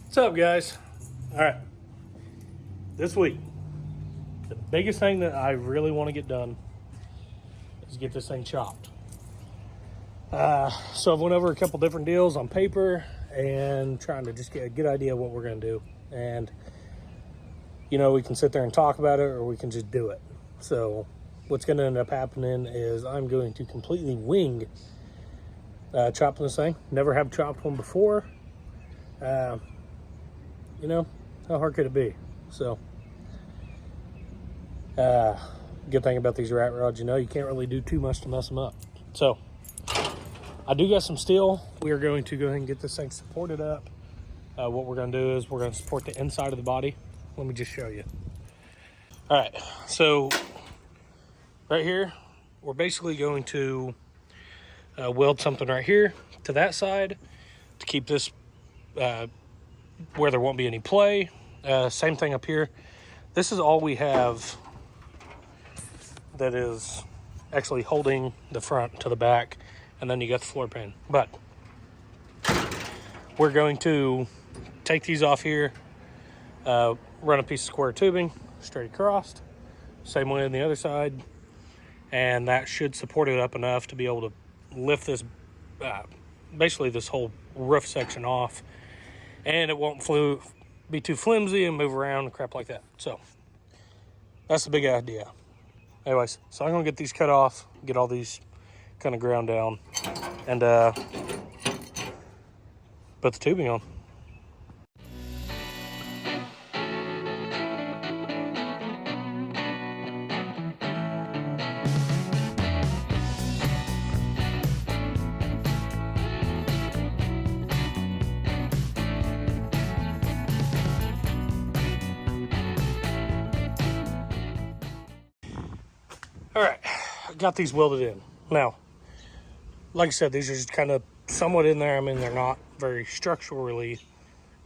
What's up, guys? All right, this week, the biggest thing that I really want to get done is get this thing chopped. So I've went over a couple different deals on paper and trying to just get a good idea of what we're going to do. And, you know, we can sit there and talk about it or we can just do it. So what's going to end up happening is I'm going to completely wing chopping this thing. Never have chopped one before. You know, how hard could it be? So, good thing about these rat rods, you know, you can't really do too much to mess them up. So, I do got some steel. We are going to go ahead and get this thing supported up. What we're going to do is we're going to support the inside of the body. Let me just show you. All right, so right here, we're basically going to weld something right here to that side to keep this where there won't be any play. Same thing up here. This is all we have that is actually holding the front to the back, and then you got the floor pan. But we're going to take these off here, run a piece of square tubing straight across, same way on the other side, and that should support it up enough to be able to lift this, basically this whole roof section off, and it won't be too flimsy and move around and crap like that. So that's the big idea. Anyways, so I'm gonna get these cut off, get all these kind of ground down, and put the tubing on. All right, I got these welded in. Now, like I said, these are just kind of somewhat in there. I mean, they're not very structurally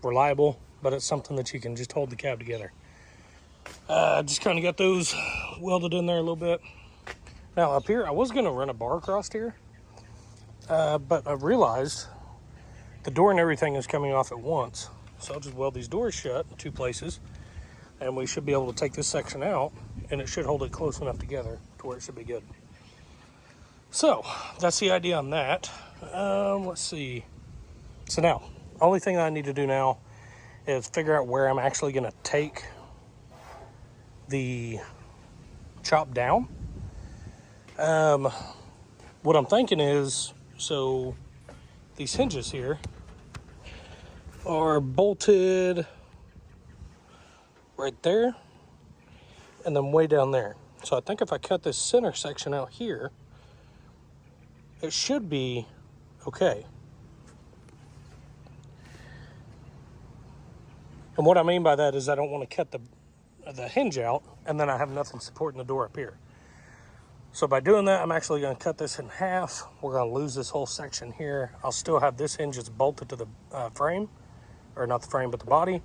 reliable, but it's something that you can just hold the cab together. Just kind of got those welded in there a little bit. Now, up here, I was going to run a bar across here, but I realized the door and everything is coming off at once. So I'll just weld these doors shut in two places, and we should be able to take this section out, and it should hold it close enough together to where it should be good. So that's the idea on that. Let's see. So now, only thing I need to do now is figure out where I'm actually going to take the chop down. What I'm thinking is, so these hinges here are bolted right there and then way down there. So I think if I cut this center section out here, it should be okay. And what I mean by that is I don't want to cut the hinge out and then I have nothing supporting the door up here. So by doing that, I'm actually going to cut this in half. We're going to lose this whole section here. I'll still have this hinge that's bolted to the frame, or not the frame, but the body,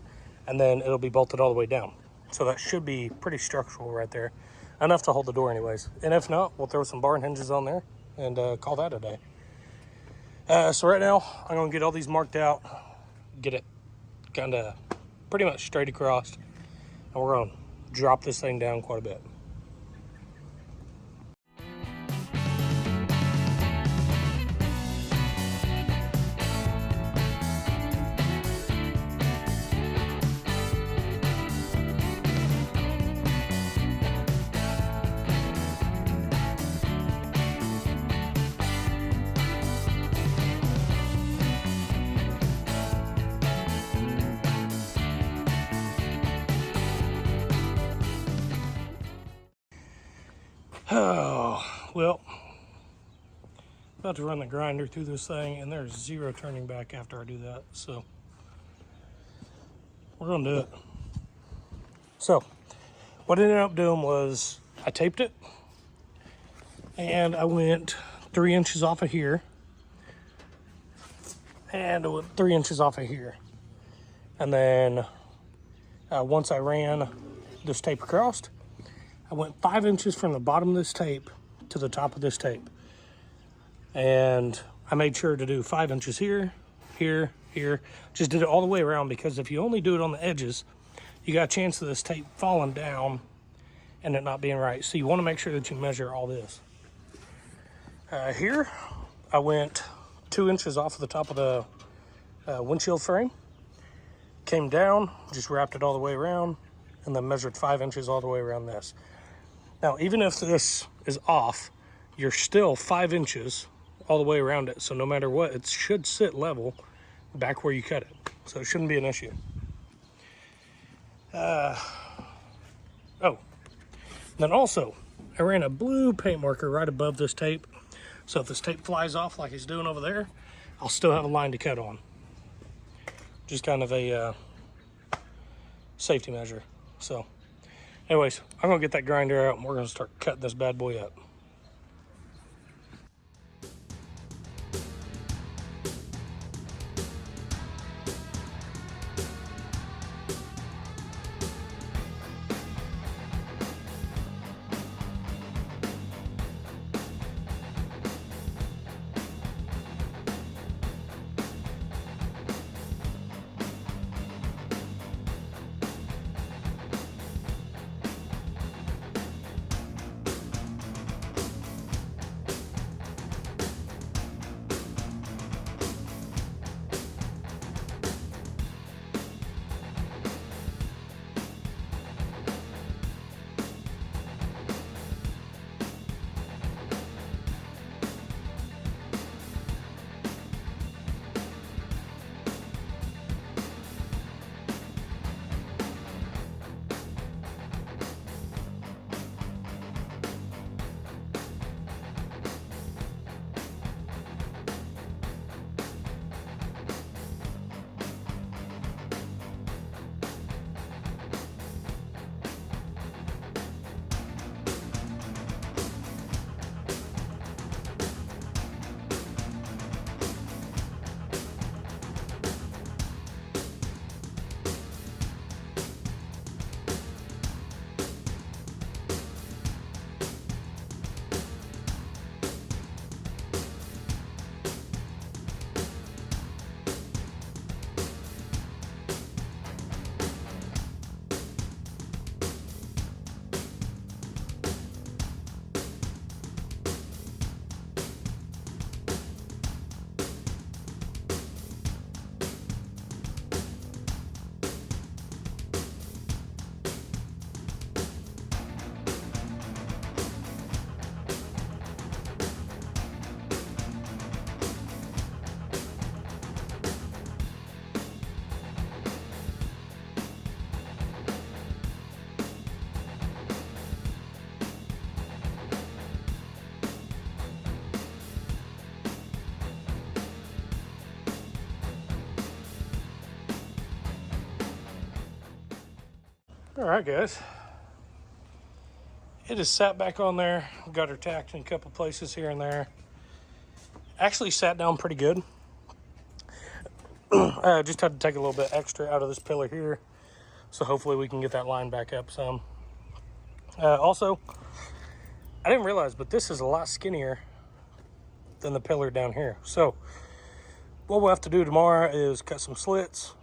and then it'll be bolted all the way down. So that should be pretty structural right there. Enough to hold the door anyways. And if not, we'll throw some barn hinges on there and call that a day. So right now, I'm going to get all these marked out, get it kind of pretty much straight across, and we're going to drop this thing down quite a bit. Oh, well, about to run the grinder through this thing, and there's zero turning back after I do that, so we're gonna do it. So what I ended up doing was I taped it, and I went 3 inches off of here, and I went 3 inches off of here, and then once I ran this tape across, I went 5 inches from the bottom of this tape to the top of this tape. And I made sure to do 5 inches here, here, here. Just did it all the way around, because if you only do it on the edges, you got a chance of this tape falling down and it not being right. So you want to make sure that you measure all this. Here, I went 2 inches off of the top of the windshield frame. Came down, just wrapped it all the way around, and then measured 5 inches all the way around this. Now, even if this is off, you're still 5 inches all the way around it. So no matter what, it should sit level back where you cut it. So it shouldn't be an issue. Then also, I ran a blue paint marker right above this tape. So if this tape flies off like it's doing over there, I'll still have a line to cut on. Just kind of a safety measure. So anyways, I'm gonna get that grinder out and we're gonna start cutting this bad boy up. All right, guys. It is sat back on there. Got her tacked in a couple places here and there. Actually sat down pretty good. I just had to take a little bit extra out of this pillar here. So hopefully we can get that line back up some. Also, I didn't realize, but this is a lot skinnier than the pillar down here. So what we'll have to do tomorrow is cut some slits,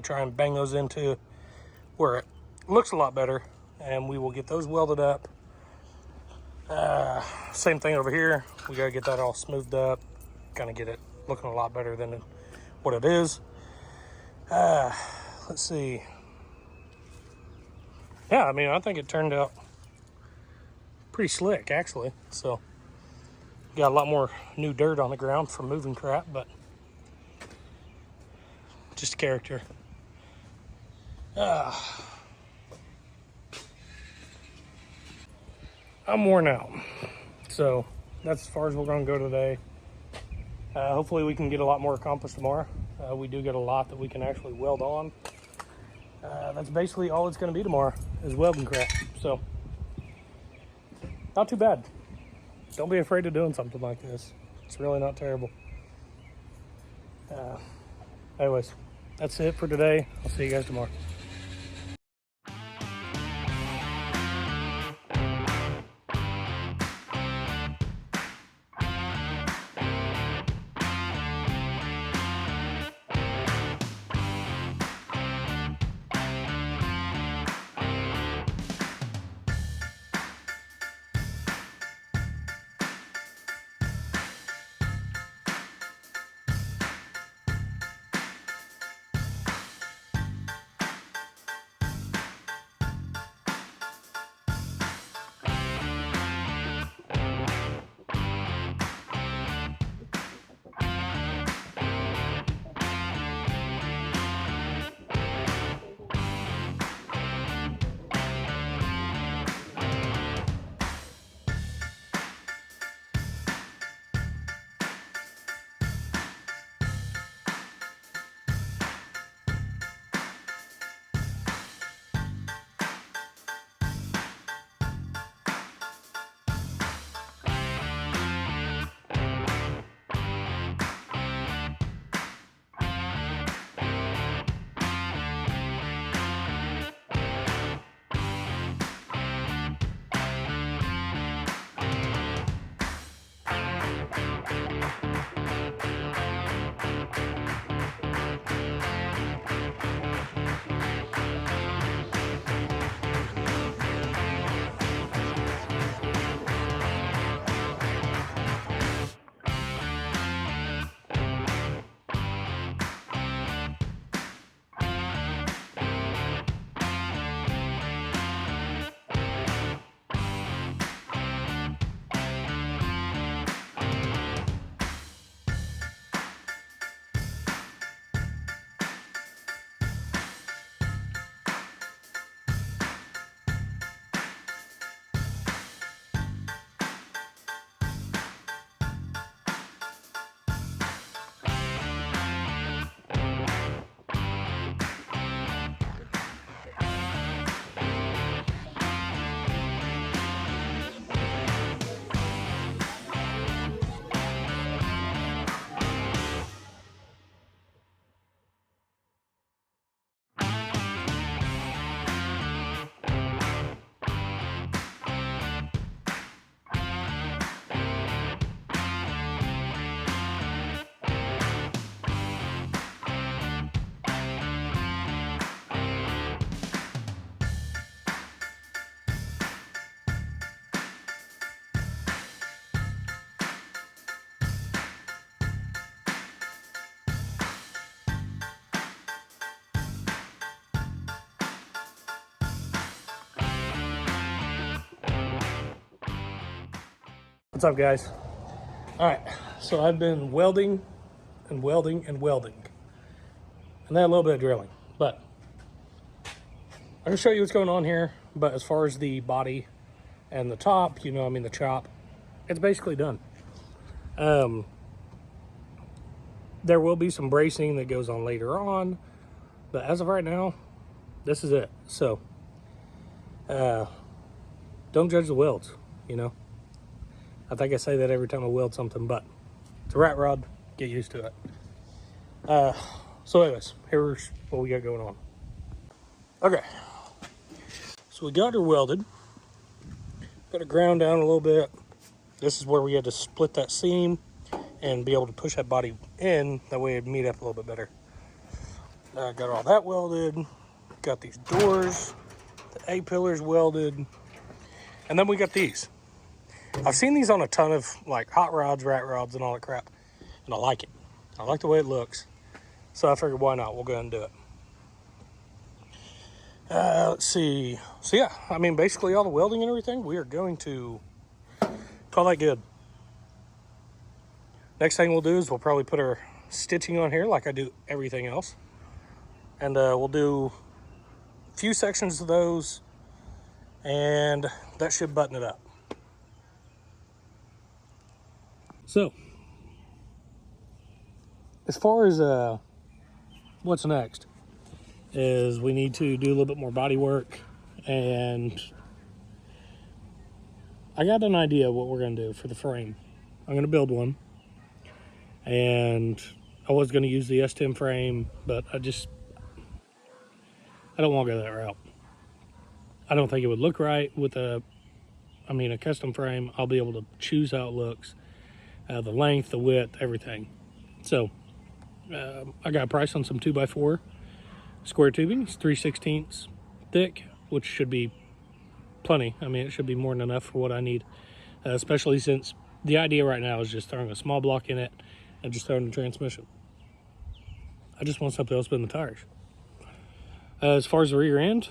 try and bang those into where it looks a lot better, and we will get those welded up. Same thing over here. We gotta get that all smoothed up, kind of get it looking a lot better than what it is. Let's see. Yeah, I mean, I think it turned out pretty slick, actually. So got a lot more new dirt on the ground from moving crap, but just character. I'm worn out, so that's as far as we're going to go today. Hopefully we can get a lot more accomplished tomorrow. We do get a lot that we can actually weld on. That's basically all it's going to be tomorrow, is welding crap. So not too bad. Don't be afraid of doing something like this. It's really not terrible. Anyways, that's it for today. I'll see you guys tomorrow. What's up, guys? All right, so I've been welding and welding and welding, and then a little bit of drilling, but I'm gonna show you what's going on here. But as far as the body and the top, the chop, it's basically done. There will be some bracing that goes on later on, but as of right now, this is it. So don't judge the welds, I think I say that every time I weld something, but it's a rat rod. Get used to it. So anyways, here's what we got going on. Okay, so we got her welded. Got it ground down a little bit. This is where we had to split that seam and be able to push that body in. That way it'd meet up a little bit better. Got all that welded. Got these doors, the A-pillars welded. And then we got these. I've seen these on a ton of like hot rods, rat rods, and all that crap. And I like it. I like the way it looks. So I figured, why not? We'll go ahead and do it. Let's see. So yeah, basically all the welding and everything, we are going to call that good. Next thing we'll do is we'll probably put our stitching on here like I do everything else. And we'll do a few sections of those, and that should button it up. So, as far as what's next, is we need to do a little bit more body work, and I got an idea of what we're going to do for the frame. I'm going to build one, and I was going to use the S10 frame, but I don't want to go that route. I don't think it would look right with a custom frame. I'll be able to choose how it looks, the length, the width, everything. So I got a price on some 2x4 square tubing. It's 3/16 thick, which should be plenty. It should be more than enough for what I need, especially since the idea right now is just throwing a small block in it and just throwing the transmission. I just want something else to spin the tires. As far as the rear end,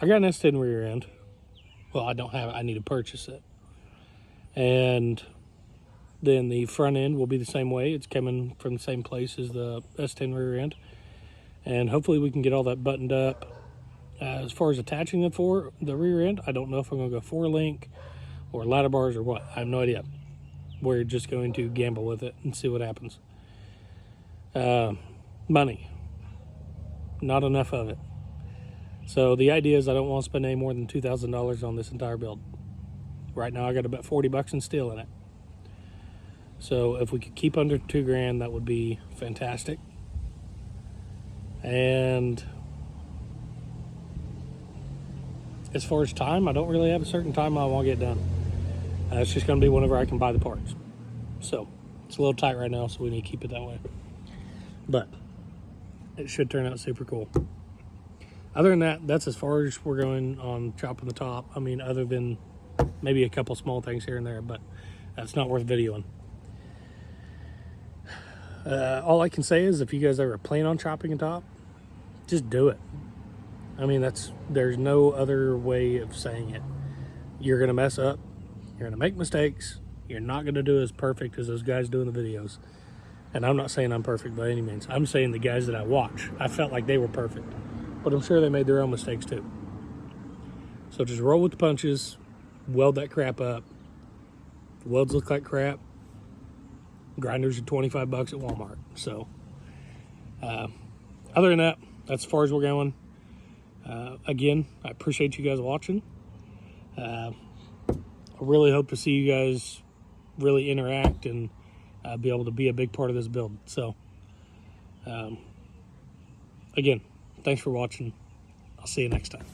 I got an S10 rear end. Well, I don't have it. I need to purchase it. And then the front end will be the same way. It's coming from the same place as the S10 rear end. And hopefully we can get all that buttoned up. As far as attaching it for the rear end, I don't know if I'm going to go 4-link or ladder bars or what. I have no idea. We're just going to gamble with it and see what happens. Money. Not enough of it. So the idea is I don't want to spend any more than $2,000 on this entire build. Right now I got about 40 bucks in steel in it. So if we could keep under $2,000, that would be fantastic. And as far as time, I don't really have a certain time I want to get done. It's just going to be whenever I can buy the parts. So it's a little tight right now, so we need to keep it that way. But it should turn out super cool. Other than that, that's as far as we're going on chopping the top. Other than maybe a couple small things here and there, but that's not worth videoing. All I can say is if you guys ever plan on chopping a top, just do it. There's no other way of saying it. You're gonna mess up, you're gonna make mistakes, you're not gonna do as perfect as those guys do in the videos. And I'm not saying I'm perfect by any means. I'm saying the guys that I watch, I felt like they were perfect, but I'm sure they made their own mistakes too. So just roll with the punches, weld that crap up. The welds look like crap. Grinders are 25 bucks at Walmart. So other than that, that's as far as we're going. Again, I appreciate you guys watching. I really hope to see you guys really interact and be able to be a big part of this build. So again, thanks for watching. I'll see you next time.